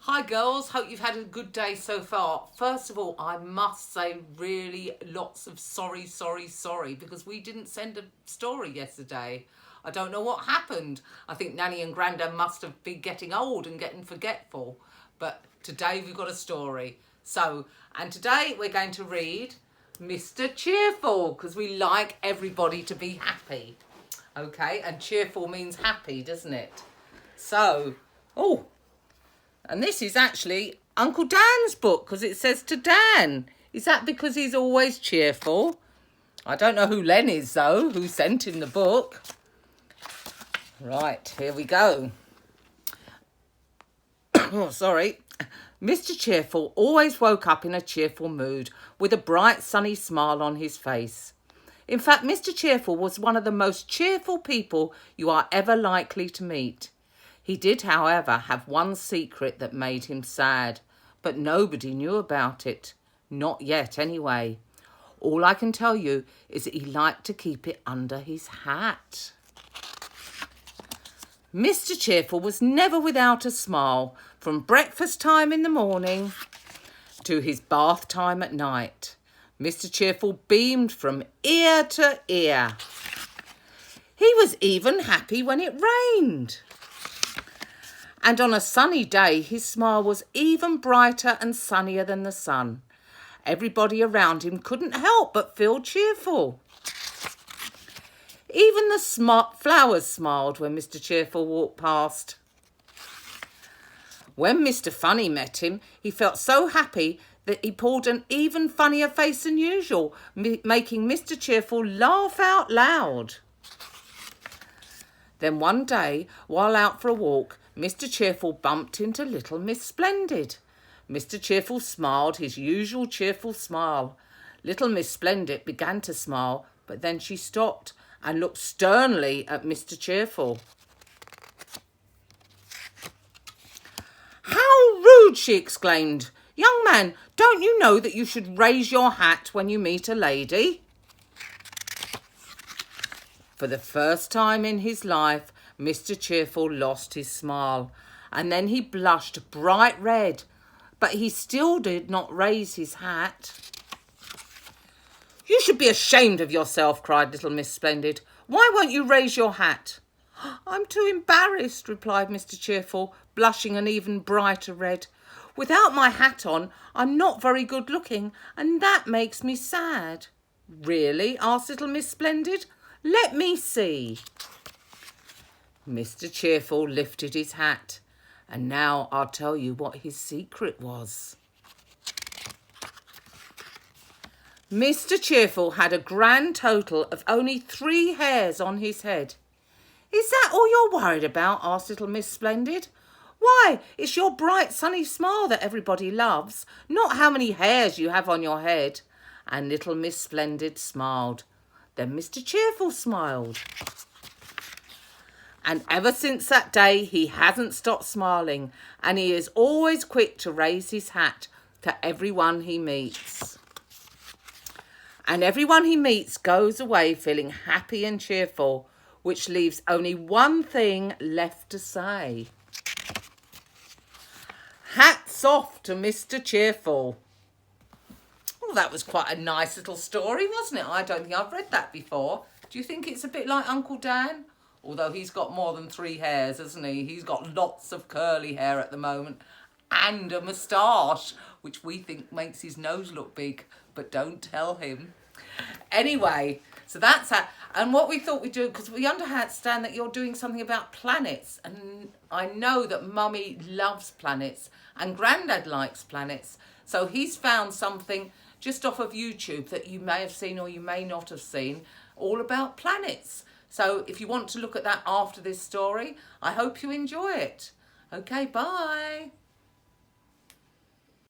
Hi girls, hope you've had a good day so far. First of all, I must say really lots of sorry because we didn't send a story yesterday. I don't know what happened. I think Nanny and Grandad must have been getting old and getting forgetful. But today we've got a story. And today we're going to read Mr Cheerful because we like everybody to be happy. Okay, and cheerful means happy, doesn't it? And this is actually Uncle Dan's book because it says to Dan. Is that because he's always cheerful? I don't know who Len is though, who sent him the book. Right, here we go. Oh, sorry. Mr Cheerful always woke up in a cheerful mood with a bright sunny smile on his face. In fact, Mr Cheerful was one of the most cheerful people you are ever likely to meet. He did, however, have one secret that made him sad, but nobody knew about it. Not yet, anyway. All I can tell you is that he liked to keep it under his hat. Mr Cheerful was never without a smile, from breakfast time in the morning to his bath time at night. Mr Cheerful beamed from ear to ear. He was even happy when it rained. And on a sunny day, his smile was even brighter and sunnier than the sun. Everybody around him couldn't help but feel cheerful. Even the flowers smiled when Mr Cheerful walked past. When Mr Funny met him, he felt so happy that he pulled an even funnier face than usual, making Mr Cheerful laugh out loud. Then one day, while out for a walk, Mr Cheerful bumped into little Miss Splendid. Mr Cheerful smiled his usual cheerful smile. Little Miss Splendid began to smile, but then she stopped and looked sternly at Mr Cheerful. "How rude!" she exclaimed. "Young man, don't you know that you should raise your hat when you meet a lady?" For the first time in his life, Mr Cheerful lost his smile, and then he blushed bright red, but he still did not raise his hat. "You should be ashamed of yourself," cried little Miss Splendid. "Why won't you raise your hat?" "I'm too embarrassed," replied Mr Cheerful, blushing an even brighter red. "Without my hat on, I'm not very good looking, and that makes me sad." "Really?" asked little Miss Splendid. "Let me see." Mr Cheerful lifted his hat, and now I'll tell you what his secret was. Mr Cheerful had a grand total of only 3 hairs on his head. "Is that all you're worried about?" asked little Miss Splendid. "Why, it's your bright sunny smile that everybody loves, not how many hairs you have on your head." And little Miss Splendid smiled. Then Mr Cheerful smiled. And ever since that day, he hasn't stopped smiling, and he is always quick to raise his hat to everyone he meets. And everyone he meets goes away feeling happy and cheerful, which leaves only one thing left to say. Hats off to Mr Cheerful. Well, that was quite a nice little story, wasn't it? I don't think I've read that before. Do you think it's a bit like Uncle Dan? Although he's got more than 3 hairs, hasn't he? He's got lots of curly hair at the moment and a moustache, which we think makes his nose look big, but don't tell him. Anyway, so that's that. And what we thought we'd do, because we understand that you're doing something about planets, and I know that Mummy loves planets and Grandad likes planets, so he's found something just off of YouTube that you may have seen or you may not have seen, all about planets. So if you want to look at that after this story, I hope you enjoy it. Okay, bye.